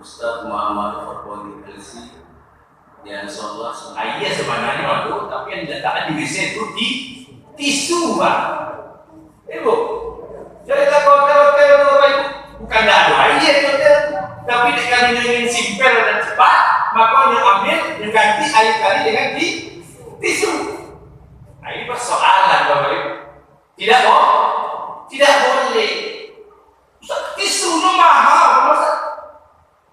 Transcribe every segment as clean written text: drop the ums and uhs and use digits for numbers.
Ustaz Muhammad Farboni LC yang insyaallah iya sebenarnya waktu tapi yang diletakkan di WC itu di tisu Pak. Ibu, jadi hotel itu bukan tidak ada air hotel, tapi kalau ingin simpel dan cepat, maka yang ambil yang ganti air tadi dengan di tisu. Nah ini persoalan Bapak Ibu. Tidak boleh. Tisu itu mahal,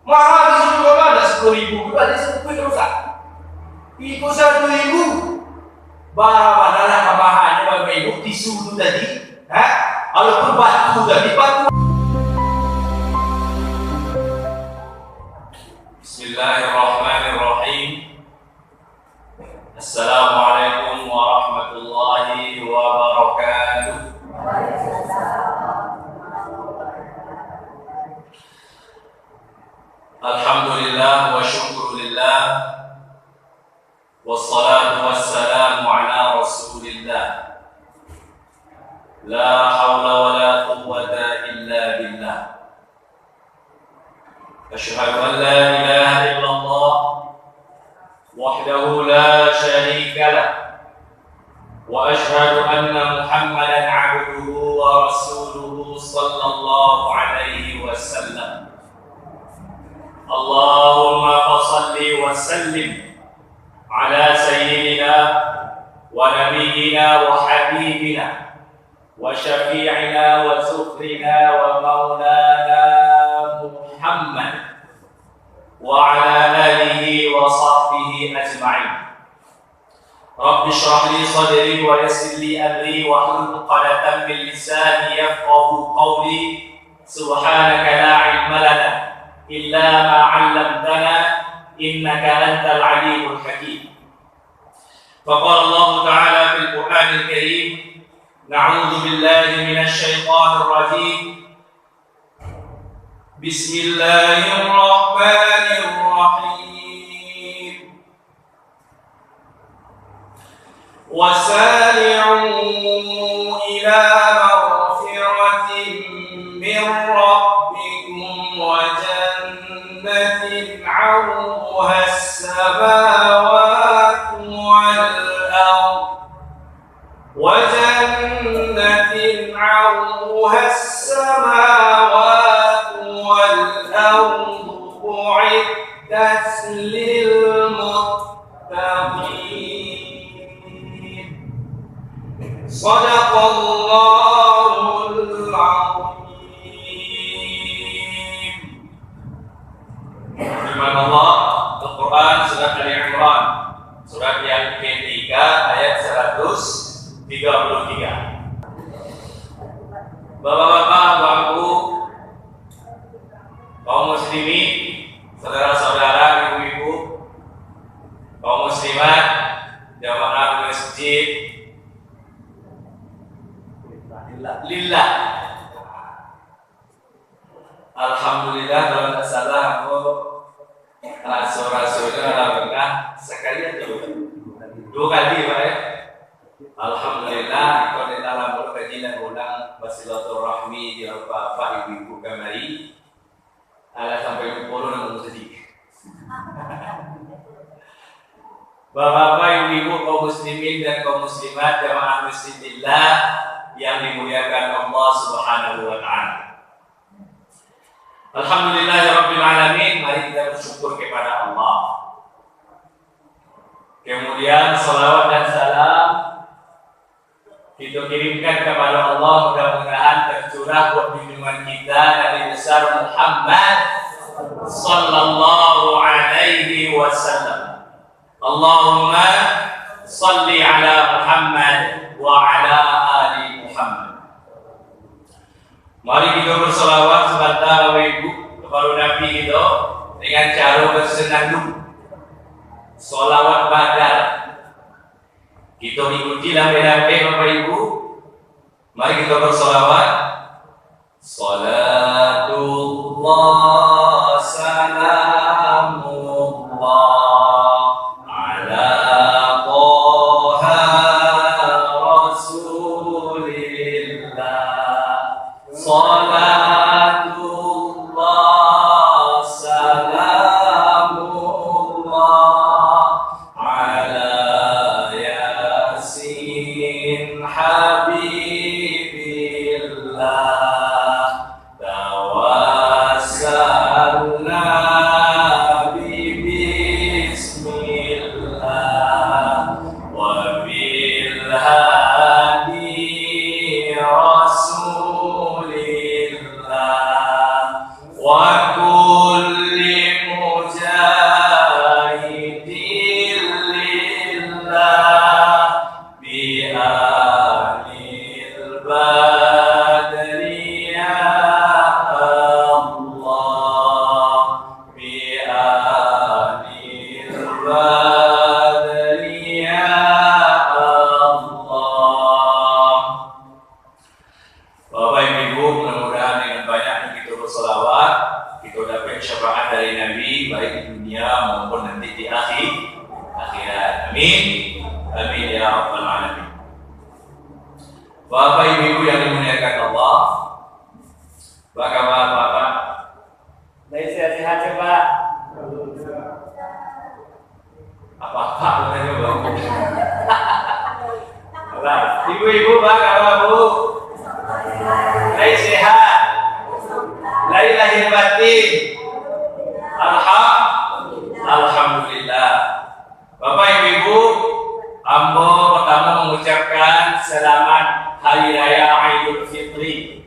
mahal tisu itu ada 10.000, ada 10.000 Ustaz. Itu 1.000. Bahwa kemahannya Bapak Ibu tisu itu tadi, walaupun batu tadi batu. Bismillahirrahmanirrahim. Assalamualaikum warahmatullahi wabarakatuh. Alhamdulillah wa syukurillah. Wassalatu wassalamu ala rasulillah. La hawla wa la quwwata illa billah. Asyhadu an la ilaha illallah wahdahu la syarika lah. Wa asyhadu anna Muhammadan abduhu wa rasuluhu sallallahu alaihi wasallam. Allahumma salli wa sallim ala sayyidina wa nabiyyina wa habibina wa syafi'ina wa sufrina wa maulana Muhammad wa ala alihi wa sahbihi ajma'in. Rabbi shrah li sadri wa yassir li amri wa hlul 'uqdatam min lisani yafqahu qawli. Subhanaka la 'ilma lana illa ma 'allamtana innaka antal 'alimul hakim. Faqala Allah Ta'ala fil Qur'anil Karim, na'udzu billahi minasy syaithanir rajim. Bismillahirrahmanirrahim. Wasari'u ila maghfiratin min rabbikum wa jannatin 'arduha as-samawati wal ardh wa jannatin 'arduha as-samawati wal ardh u'iddat lil muttaqin. Shadaqallahul 'azim. Firman Allah Al-Quran surat Ali Imran, surat yang ketiga ayat 133. Bapak-bapak, ibu-ibu, kaum muslimin, saudara-saudara, ibu-ibu, kaum muslimat, jamaah masjid, lillah. Alhamdulillah, kalau tidak salah aku rasul-rasulnya alhamdulillah sekali atau dua kali Pak ya. Alhamdulillah kalau di dalam kajian ulang basilaturahmi di bapak ibu-ibu kamari ala sampai 10 namun sedih. Bapak-bapak, ibu-ibu, kaum muslimin dan kaum muslimat jamaah masjidillah yang dimuliakan Allah Subhanahu wa taala. Alhamdulillahirabbil alamin, mari kita bersyukur kepada Allah. Kemudian salawat dan salam kita kirimkan kepada Allah, mudah-mudahan tercurah buat junjungan kita Nabi besar Muhammad sallallahu alaihi wasallam. Allahumma salli ala Muhammad wa ala ali Muhammad. Mari kita berselawat sebentar Bapak Ibu kepada Nabi kita dengan cara bersenandung. Selawat badar. Kita ikuti lambe-lambe Bapak Ibu. Mari kita berselawat. Salatullah salamullah ala Taha Rasulillah. Salatullah salamullah syafaat dari Nabi baik di dunia maupun nanti di akhirat. Amin. Amin ya rabbal alamin. Bapak Ibu yang dimuliakan Allah, Bapak. Baik, sehat-sehat ya Pak. Apa-apa katanya Bapak. Ibu-ibu, Bapak, Bu. Baik, sehat. Lahir batin. Alhamdulillah. Bapak Ibu, ambo pertama mengucapkan selamat Hari Raya Idul Fitri.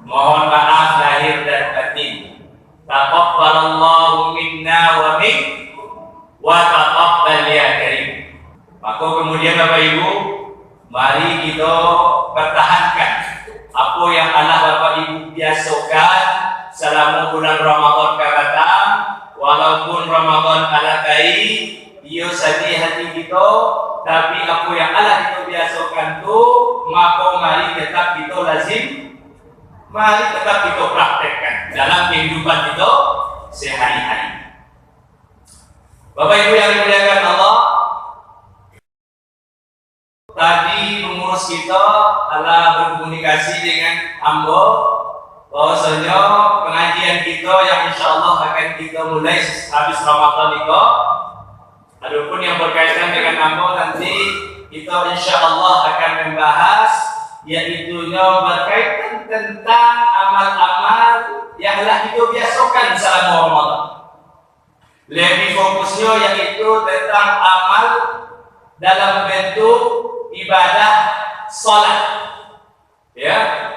Mohon maaf lahir dan batin. Taqabbalallahu minna wa minkum wa taqabbal ya karim. Maka kemudian Bapak Ibu, mari kita pertahankan apa yang Allah Bapak Ibu biasakan selama bulan Ramadan datang. Walaupun Ramadan alakai, iyo sedih hati kita, tapi apa yang Allah kita biasakan tu, maka mari tetap kita lazim, mari tetap kita praktekkan dalam kehidupan kita sehari-hari. Bapak Ibu yang dimuliakan Allah, tadi pengurus kita adalah berkomunikasi dengan ambo bahwasanya pengajian kita yang insyaallah akan kita mulai habis Ramadan itu. Adapun yang berkaitan dengan ambo nanti kita insyaallah akan membahas yaitu berkaitan tentang amal-amal yang telah kita biasakan selama Ramadan. Lebih fokusnya yaitu tentang amal dalam bentuk ibadah salat. Ya.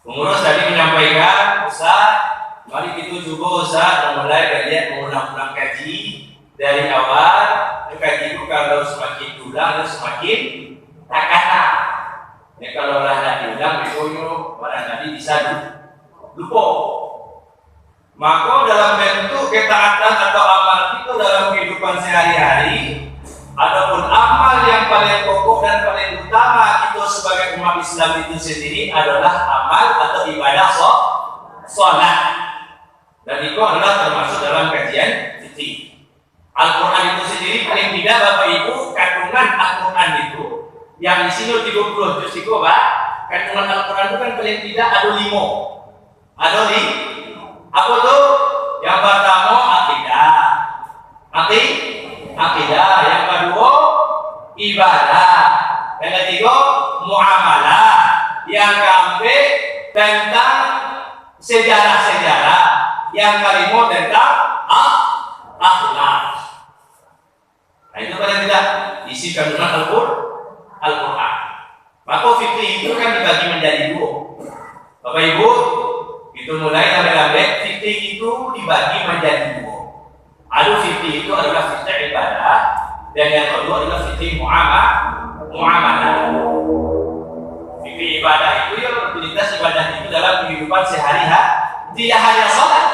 Pengurus tadi menyampaikan, Ustaz, mari kita coba Ustaz memulai dari mengulang-ulang kaji dari awal. Kaji itu kalau semakin diulang semakin tak kata. Ya kalau lah diulang itu barangkali bisa lupa. Maka dalam bentuk ketaatan atau amal itu dalam kehidupan sehari-hari, adapun amal yang paling pokok dan paling utama kita sebagai umat Islam itu sendiri adalah amal atau ibadah sholat. Dan itu adalah termasuk dalam kajian fikih. Al-Quran itu sendiri paling tidak Bapak Ibu, kandungan Al-Quran itu yang isinya 30 juz itu Pak, kandungan Al-Quran itu kan paling tidak ada 5. Ada di apa tuh? Yang pertama akidah. Akidah. Yang kedua ibadah. Yang ketiga muamalah. Yang keempat tentang sejarah-sejarah. Yang kelima tentang akhlak. Nah itu paling tidak isi kandungan Al-Quran. Maka fikih itu kan dibagi menjadi 2. Bapak Ibu, itu mulai lambat fikih itu dibagi menjadi 2. Ada fikih itu adalah fikih ibadah dan yang kedua adalah fikih muamalah. Fikih ibadah itu yang rutinitas ibadah itu dalam kehidupan sehari-hari, tidak hanya sholat.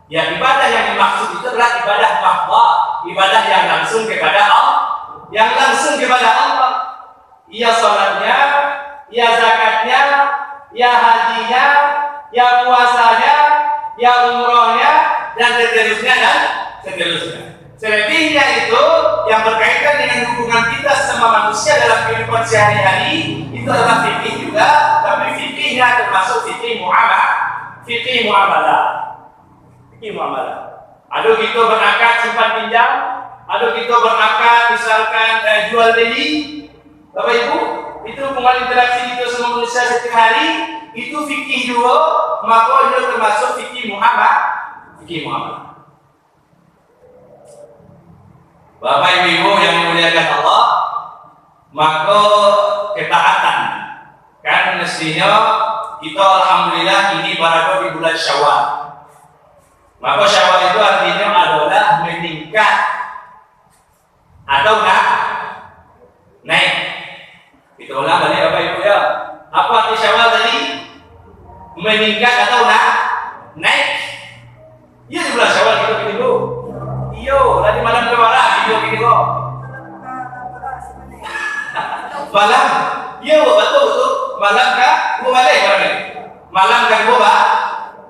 Ya ibadah yang dimaksud itu adalah ibadah mahdhah, ibadah yang langsung kepada Allah, Ia sholatnya, ia zakatnya, ia hajinya, ia puasanya, ia umrohnya, dan seterusnya. Selebihnya itu yang berkaitan dengan hubungan kita sama manusia dalam kehidupan sehari-hari itu adalah fikih juga, tapi fikihnya termasuk fikih muamalah. Ada kita berakad simpan pinjam, ada kita berakad misalkan jual beli. Bapak Ibu, itu hubungan interaksi kita sama manusia setiap hari, itu fikih 2, maka itu termasuk fikih muamalah. Bapak Ibu yang dimuliakan Allah, maka ketaatan kan mestinya kita alhamdulillah ini berada di bulan Syawal. Maka Syawal itu artinya adalah meningkat atau naik. Kita ulang balik Bapak Ibu ya. Apa arti Syawal tadi? Meningkat atau naik? Iya di bulan Syawal kita begitu. Iyo, tadi malam kemarin video gitu. Malam, iya betul. Malam kah? Gua balik barang. Malam kan gua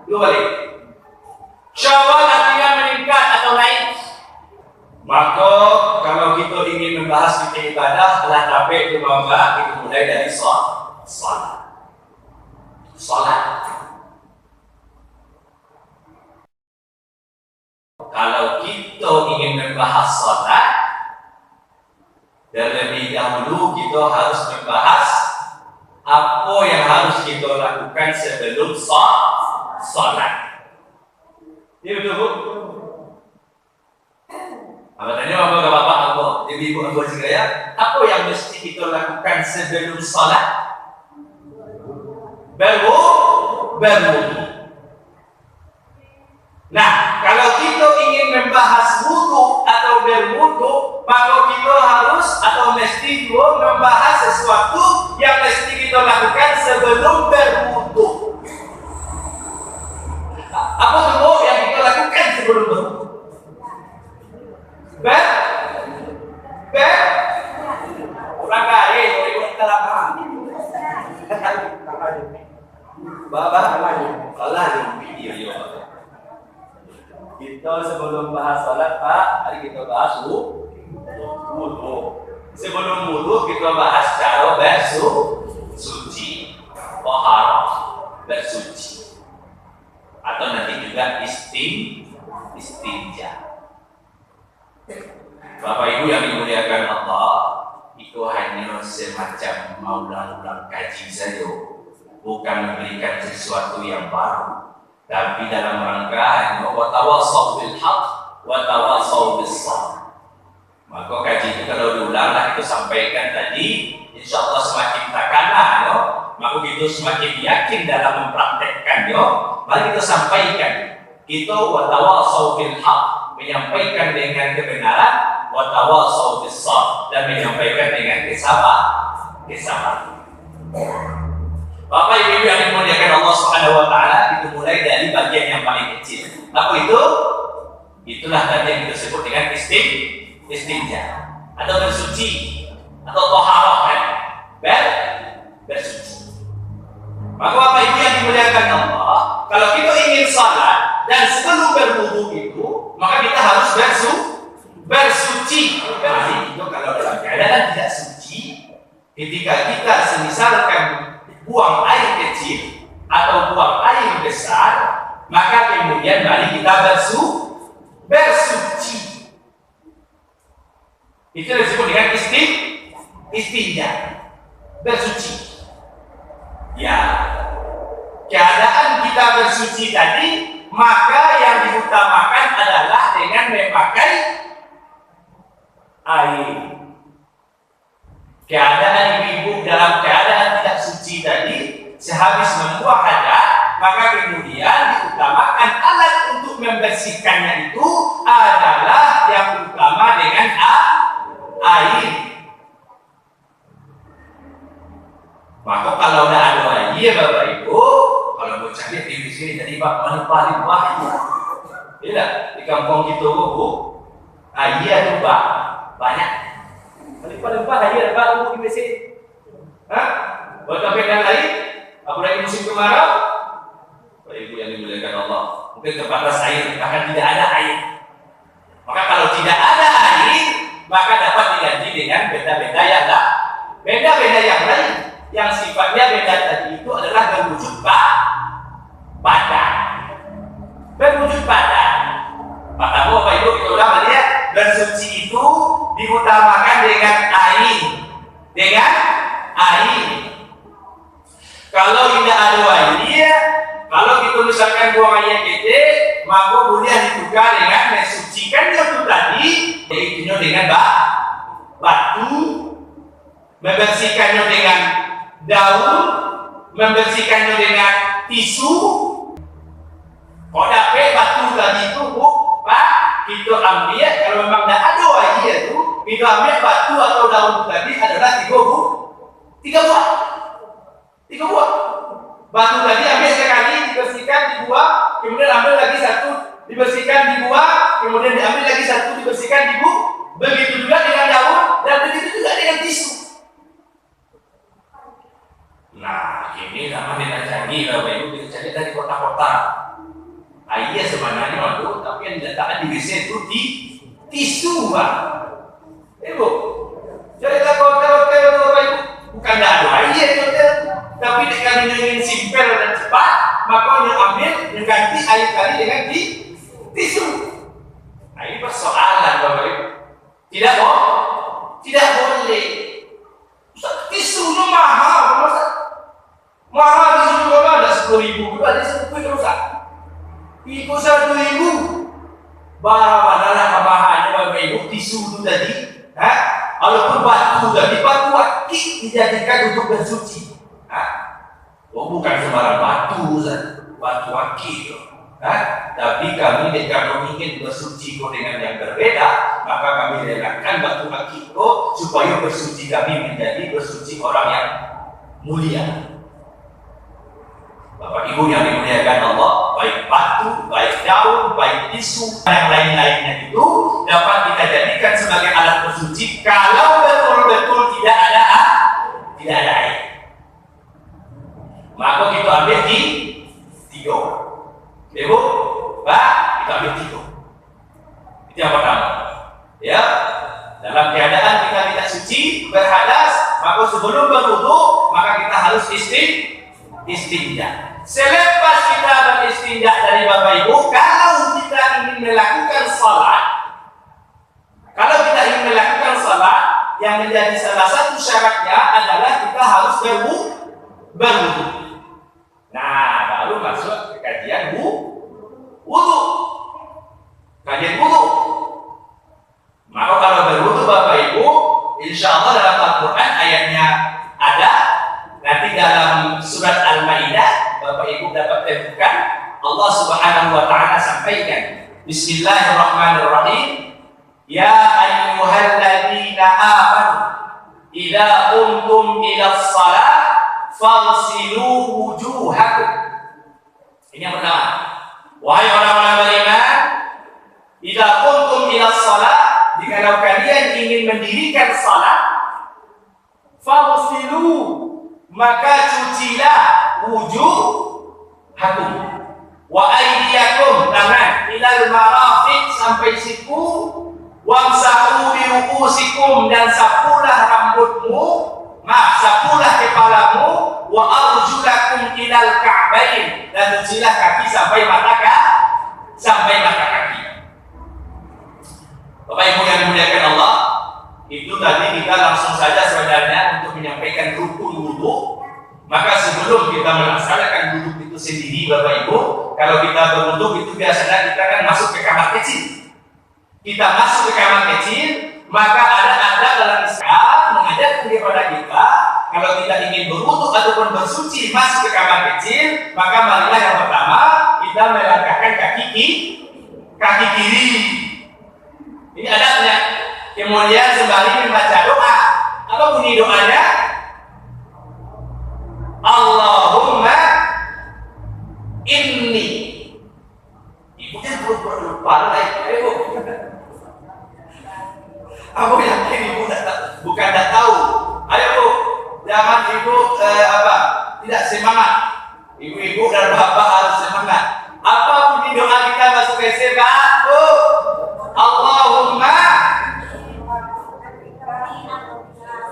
balik. Syawal artinya beribadah adalah capek itu Bapak, itu mulai dari sholat. Kalau kita ingin membahas sholat, terlebih dahulu kita harus membahas apa yang harus kita lakukan sebelum sholat. Ini betul Bu? Apa tanya Bapak apa? Ibu Abu sekalian, apa yang mesti kita lakukan sebelum sholat? Berwudu. Nah, kalau kita ingin membahas wudu atau berwudu, maka kita harus atau mesti juga membahas sesuatu yang mesti kita lakukan sebelum berwudu. Apa dulu yang kita lakukan sebelum berwudu? Kurang kaya, boleh kita lakukan. Bapak, salah di video. Kita sebelum bahas sholat Pak, Mari kita bahas wudu. Sebelum wudu kita bahas cara bersuci, taharah, bersuci. Atau nanti juga istinja. Bapak Ibu yang dimuliakan Allah, itu hanya semacam ulang-ulang kaji saja, bukan memberikan sesuatu yang baru. Tapi dalam rangka hanya watawassaw bil haqq watawassaw bis sabr. Maka kaji itu kalau diulang itu sampaikan tadi, insyaallah semakin takana yo, maka kita semakin yakin dalam mempraktekkan yo. Mari kita sampaikan, kita watawassaw bil haqq, menyampaikan dengan kebenaran, watawassaw bis sabr, dan menyampaikan dengan kesabaran. Bapak Ibu yang dimuliakan Allah Subhanahu wa taala, itu mulai dari bagian yang paling kecil. Apa itu? Itulah tadi yang kita sebut dengan istinja atau bersuci atau taharah kan? Bersuci. Maka Bapak Ibu yang dimuliakan Allah, kalau kita ingin salat dan sebelum berwudu itu, maka kita harus bersuci. Berarti itu kalau dalam keadaan tidak suci, ketika kita semisalkan buang air kecil atau buang air besar, maka kemudian mari kita bersuci. Itu disebut dengan istinja, bersuci. Ya, keadaan kita bersuci tadi, maka yang diutamakan adalah dengan memakai air. Keadaan ibu-ibu dalam keadaan tidak suci tadi, sehabis membuang hadas, maka kemudian diutamakan alat untuk membersihkannya itu adalah yang utama dengan air. Maka kalau tidak ada air, Bapak Ibu, kalau mau cari di sini tadi Pak paling wahyu. Tidak, di kampung kita Bu, air itu Pak banyak. Paling bahaya Pak di WC. Buat apa yang lain? Apalagi musim kemarau? Bapak Ibu yang dimuliakan Allah, mungkin terbatas air, bahkan tidak ada air. Maka kalau tidak ada air, maka dapat diganti dengan benda-benda yang lain, yang sifatnya benda tadi itu adalah berwujud badan. Berwujud badan. Maka Bapak Ibu kita udah melihat bersuci itu diutamakan dengan air. Kalau tidak ada air, kalau kita misalkan buang air gede, maka boleh ditukar dengan mensucikan itu tadi, yaitu dengan batu, membersihkannya dengan daun, membersihkannya dengan tisu. Kok dapat batu tadi itu Pak, kita ambil, kalau memang tidak ada air itu, kita ambil batu atau daun tadi adalah tiga buah. Batu tadi ambil sekali, dibersihkan, dibuang, kemudian ambil lagi satu, dibersihkan, dibuang, kemudian diambil lagi satu, dibersihkan, dibuang. Begitu juga dengan daun, dan begitu juga dengan tisu. Nah, ini namanya canggih, Bapak Ibu, kita cari dari kota-kota. Air sebenarnya waktu, tapi yang diletakkan di WC itu di tisu, Pak. Ibu, Jadilah hotel-hotel Bapak Ibu. Bukan tidak ada aja hotel. Tapi kalau ingin simpel dan cepat, maka yang ambil yang ganti air tadi dengan tisu. Nah ini persoalan Bapak Ibu. Tidak boleh. Tisu itu mahal, mahal tisu itu ada 10.000, ada 10.000 rusak. Ibu 1.000. Bagaimana kemahannya Bapak Ibu tisu itu tadi? Walaupun batu tadi, batu akik dijadikan untuk bersuci. Bukan sembarang batu akik. Tapi kami kalau ingin bersuci dengan yang berbeda, maka kami relakan batu akik supaya bersuci kami menjadi bersuci orang yang mulia. Bapak Ibu yang dimuliakan Allah, baik batu, baik daun, baik tisu, yang lain-lainnya itu dapat kita jadikan sebagai alat bersuci kalau betul-betul tidak ada air. Maka kita ambil tiga. Ibu, Pak, kita ambil tiga. Itu yang pertama. Ya, dalam keadaan kita tidak suci, berhadas, maka sebelum berwudu, maka kita harus istinja. Selepas kita beristinja dari Bapak Ibu, kalau kita ingin melakukan salat, yang menjadi salah satu syaratnya adalah kita harus berwudu. Nah, baru masuk ke kajian wudu. Kajian wudu. Maka kalau berwudu Bapak Ibu, insya Allah dalam Al-Quran ayatnya ada. Nanti dalam surat Al-Maidah Bapak Ibu dapat temukan Allah Subhanahu wa taala sampaikan Bismillahirrahmanirrahim. Ya ayyuhalladzina amanu idza qumtum ilas shalah faghsilu wujuhakum. Ini yang pertama. Wahai orang-orang beriman, idza qumtum ilas shalah, jika kalian ingin mendirikan salat, faghsilu, maka cucilah wujuhakum wa aydiyakum, tangan, ilal marafiq, sampai siku, wamsahu bi ru'usikum, dan sapulah rambutmu, sapulah kepalamu, wa arjulakum ilal ka'bain, dan cucilah kaki sampai mata kaki. Bapak Ibu yang dimuliakan Allah, itu tadi kita langsung saja sebenarnya untuk menyampaikan rukun wudu. Maka sebelum kita melaksanakan wudhu itu sendiri Bapak Ibu, kalau kita berwudhu itu biasanya kita kan masuk ke kamar kecil. Kita masuk ke kamar kecil, maka ada dalam Islam mengajarkan kepada kita, kalau kita ingin berwudhu ataupun bersuci masuk ke kamar kecil, maka marilah yang pertama kita melangkahkan kaki kiri. Ini adabnya. Kemudian sembari membaca doa. Apa bunyi doanya? Allahumma inni. Ibu kan lupa lah ibu. Aku yakin ibu bukan tak tahu. Ayo bu, jangan ibu tidak semangat. Ibu-ibu dan bapak harus semangat. Apa bunyi doa kita masuk SMA? Bu, Allahumma.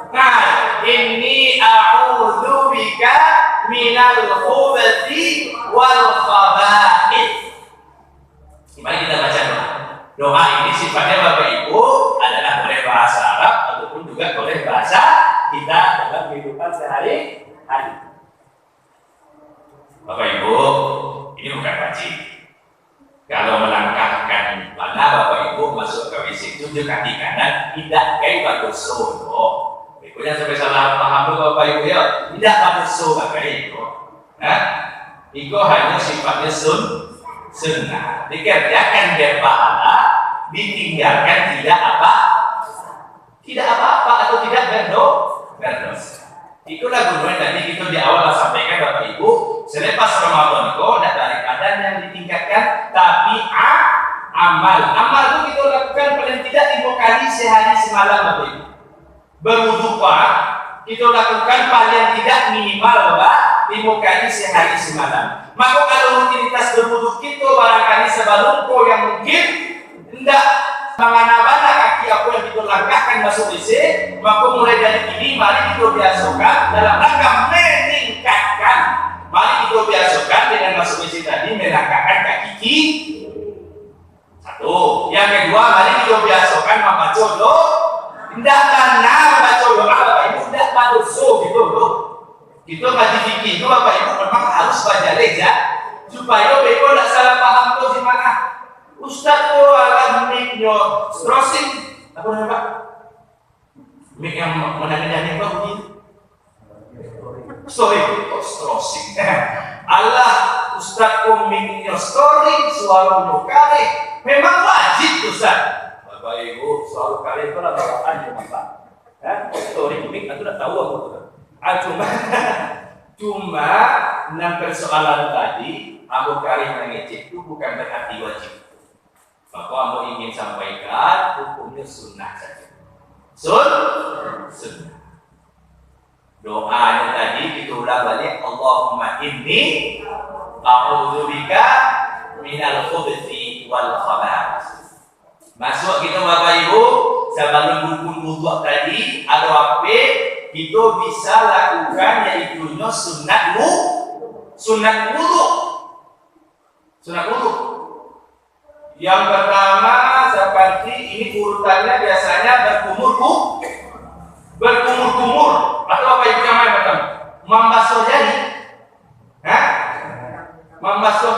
Nah, inni a'udzu bika minal khubuthi wal khaba'ith. Mari kita baca doa. Doa ini sifatnya Bapak Ibu adalah boleh bahasa Arab ataupun juga boleh bahasa kita dalam kehidupan sehari-hari. Bapak Ibu, ini bukan wajib. Kalau melangkahkan mana Bapak Ibu masuk ke WC tunjuk kaki kanan, tidak kayak bagus solo. Ibunya sampai salah paham tuh Bapak Ibu ya, tidak bagus so Bapak Ibu. Itu hanya sifatnya sunnah. Dikerjakan berpahala, ditinggalkan tidak apa-apa atau tidak berdosa. Itulah gunanya tadi kita di awal sampaikan Bapak Ibu, selepas Ramadan itu ada tarik badan yang ditingkatkan, tapi amal itu kita lakukan paling tidak 5 kali sehari semalam Bapak Ibu. Berwudu kita lakukan paling tidak minimal 5 kali sehari semalam. Maka kalau rutinitas berwudu kita barangkali sebelum yang mungkin tidak mengana-mana kaki apa yang kita langkahkan masuk WC, maka mulai dari ini mari kita biasakan dalam rangka meningkatkan. Mari kita biasakan dengan masuk WC tadi melangkahkan kaki kiri. Satu. Yang kedua, mari kita biasakan membaca doa. Tidak benar membaca doa Bapak Ibu, tidak madoso gitu loh. Kita ngaji fikih itu Bapak Ibu memang harus baca leja supaya Bapak Ibu tidak salah paham tuh di mana. Ustaz tuh alam miknya stressing apa namanya? Mik yang menanyakan apa begitu? Story, stressing. Allah Ustaz tuh miknya story suara nukare memang wajib Ustaz. Bapak Ibu suara kali itu lah bawaan ya Bapak. Story mik aku tidak tahu aku tuh. Cuma enam persoalan tadi Abu Karim mengecek itu bukan berarti wajib. Maka Abu ingin sampaikan hukumnya sunnah saja. Sunnah. Doanya tadi kita ulang balik, Allahumma inni a'udzubika minal khubuthi wal khabath. Masuk kita Bapak Ibu, sebelum rukun wudu tadi ada apa kita bisa lakukan yaitu sunat wudu. Yang pertama seperti ini urutannya biasanya berkumur atau apa itu namanya pertama? Membasuh jari, membasuh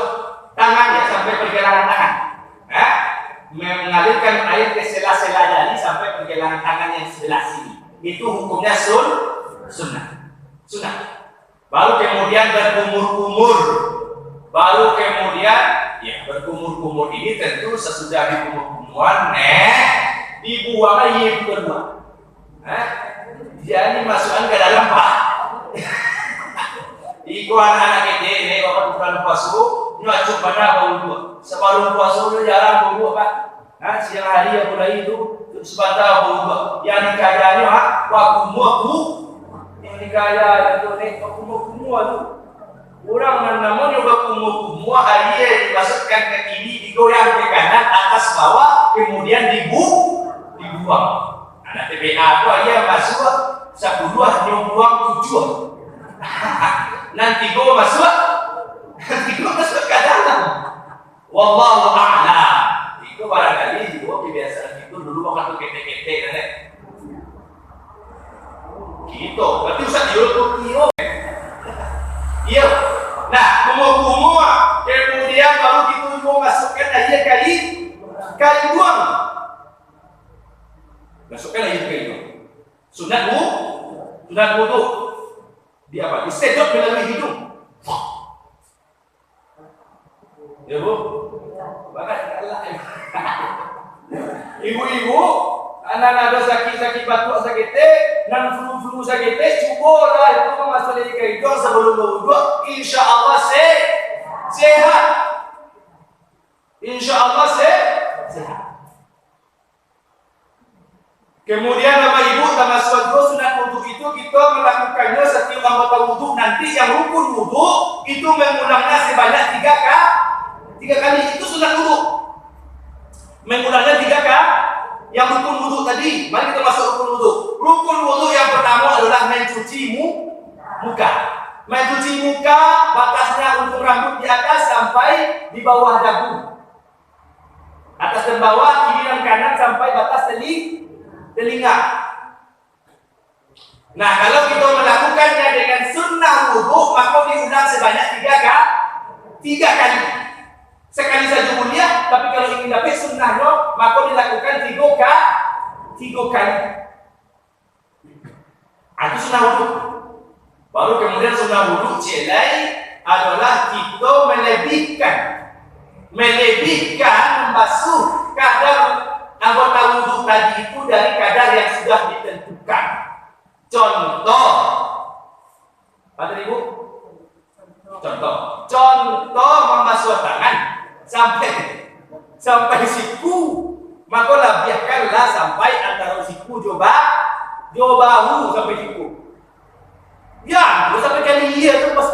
tangannya sampai pergelangan tangan, mengalirkan air ke sela-sela jari sampai pergelangan tangan yang sebelah sini. Itu hukumnya sunnah. Baru kemudian berkumur ini tentu sesudah dikumur-kumuran dibuang lagi yang kedua. Jadi masukkan ke dalam pak. Ikuan anak kita ini kalau bukan puasa, nyuacuk pada bau dua. Sebelum puasa itu jarang bau dua Pak. Siang hari yang mulai itu sebentar bau dua. Yang dikayanya yang dikaya itu nih kumur tu. Orang namanya kumur hari dimasukkan ke kiri, digoyang ke kanan, atas bawah, kemudian dibuang. Anak TBA itu aja masuk 10 nyumbang 7. Nanti gua masuk ke dalam. Wallahu a'lam. Itu barangkali juga kebiasaan itu dulu waktu kete-kete nenek. Gitu. Berarti usah diukur. Iya. Nah, kumur kemudian baru kita mau masukkan aja kali buang. Masukkan aja kali buang. Sunat wudu. Dia apa? Disedot melalui hidung. Ya Bu? Bahkan Allah. Ibu-ibu, anak-anak ada sakit batuk sakit nan flu sakit cukup lah itu masuk dari hidung sebelum berwudu, insya Allah sehat. Insya Allah sehat. Kemudian Bapak Ibu termasuk sunat wudu itu kita melakukannya setiap anggota wudu. Nanti yang rukun wudu itu mengulangnya sebanyak 3 kali. Itu sunat wudu. Mengulangnya 3 kali. Yang rukun wudu tadi, mari kita masuk rukun wudu. Rukun wudu yang pertama adalah mencuci muka. Mencuci muka batasnya untuk rambut di atas sampai di bawah dagu. Atas dan bawah, kiri dan kanan sampai batas telinga. Nah, kalau kita melakukannya dengan sunnah wudu, maka diulang sebanyak 3 kali. Sekali saja mulia, tapi kalau ingin dapat sunnahnya, maka dilakukan 3 kali. Itu sunnah wudu. Baru kemudian sunnah wudu adalah kita melebihkan membasuh kadar anggota wudu tadi itu dari kadar yang sudah ditentukan. Contoh, Pak Ibu. Contoh membasuh tangan sampai siku, maka lebihkanlah sampai antara siku coba bahu sampai siku. Ya, sampai kali itu pas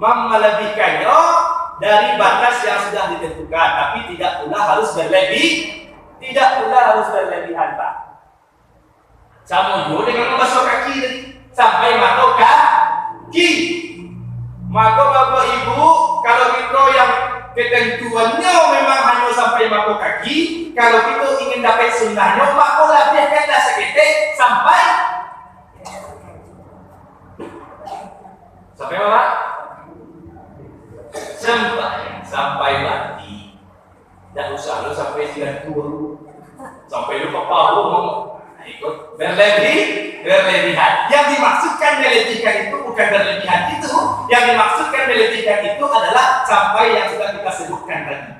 melebihkannya dari batas yang sudah ditentukan, tapi tidak pula harus berlebih. Tidak pula harus berlebihan, Pak. Sama juga dengan membasuh kaki tadi. Sampai mata kaki. Maka Bapak Ibu, kalau kita yang ketentuannya memang hanya sampai mata kaki, kalau kita ingin dapat sunnahnya, maka lebihkanlah seketik sampai apa? Sampai mati. Tidak usah lo sampai 92, sampai lu kepala ikut berlebihan. Yang dimaksudkan berlebihan itu bukan berlebihan itu. Yang dimaksudkan berlebihan itu adalah sampai yang sudah kita sebutkan tadi.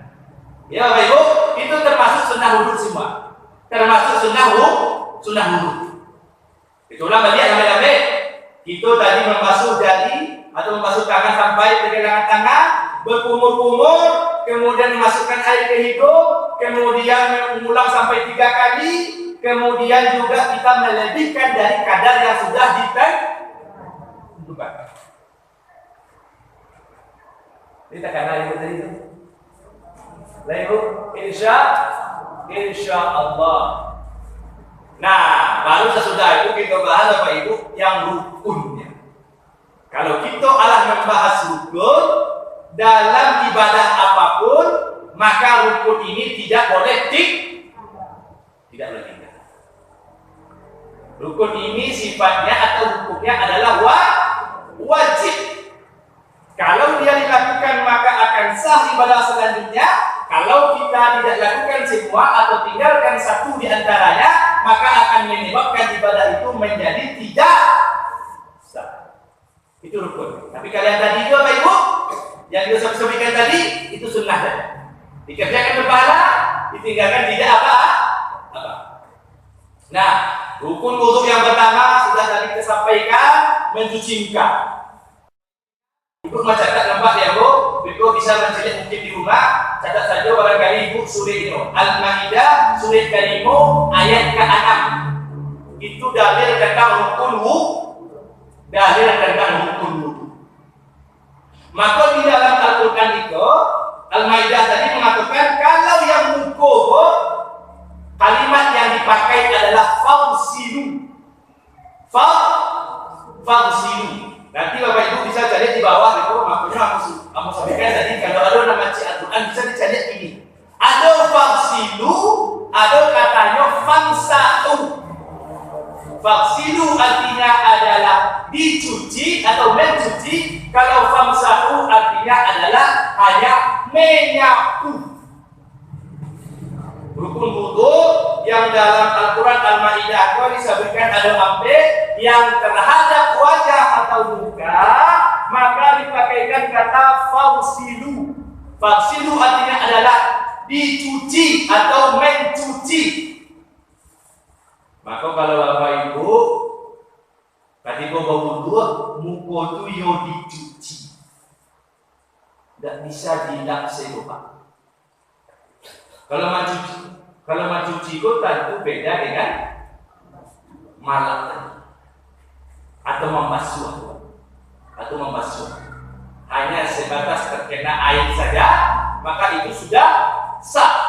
Ya Bapak Ibu, itu termasuk sunnah wudhu semua. Termasuk sunnah wudhu. Itulah balik ambil. Itu tadi membasuh jari atau membasuh tangan sampai pergelangan tangan, berkumur-kumur, kemudian memasukkan air ke hidung, kemudian mengulang sampai 3 kali, kemudian juga kita melebihkan dari kadar yang sudah ditentukan. Kita kena itu tadi itu. Lalu insya Allah. Nah, baru sesudah itu kita bahas Bapak Ibu yang rukunnya. Kalau kita alah membahas rukun dalam ibadah apapun, maka rukun ini tidak boleh tidak boleh tinggal. Rukun ini sifatnya atau hukumnya adalah wajib. Kalau dia dilakukan maka akan sah ibadah selanjutnya. Kalau kita tidak lakukan semua atau tinggalkan satu di antaranya, maka akan menyebabkan ibadah itu menjadi tidak sah. Itu rukun. Tapi kalian tadi itu Bapak Ibu, yang disebutkan tadi itu sunnah tadi. Dikerjakan berpahala, ditinggalkan tidak apa. Nah, rukun wudhu yang pertama sudah tadi kita sampaikan, mencuci muka. Ibu mencatat lembar ya Bu, Ibu bisa mencelik mungkin di rumah, catat saja barangkali Ibu surat ini. Al-Maidah surat ke-5 ayat ke-6. Itu dalil tentang rukun wudhu. Maka di dalam Al-Quran itu, Al-Maidah tadi mengatakan kalau yang mukoh, kalimat yang dipakai adalah fausilu. Nanti Bapak Ibu bisa cari di bawah itu, makanya aku sampaikan tadi kalau ada nama Al-Quran bisa dicari ini. Ada fausilu, ada katanya famsahu. Fausilu artinya adalah dicuci atau mencuci. Kalau famsahu artinya adalah hanya menyapu. Rukun wudhu yang dalam Al-Quran Al-Maidah itu disebutkan ada ambil yang terhadap wajah atau muka, maka dipakaikan kata fausilu. Fausilu artinya adalah dicuci atau mencuci. Maka kalau Bapak Ibu ketika berwudhu, muka itu yo dicuci. Tidak bisa dilapsi Pak. Kalau mencuci itu tentu beda dengan malak atau membasuh. Hanya sebatas terkena air saja, maka itu sudah sah.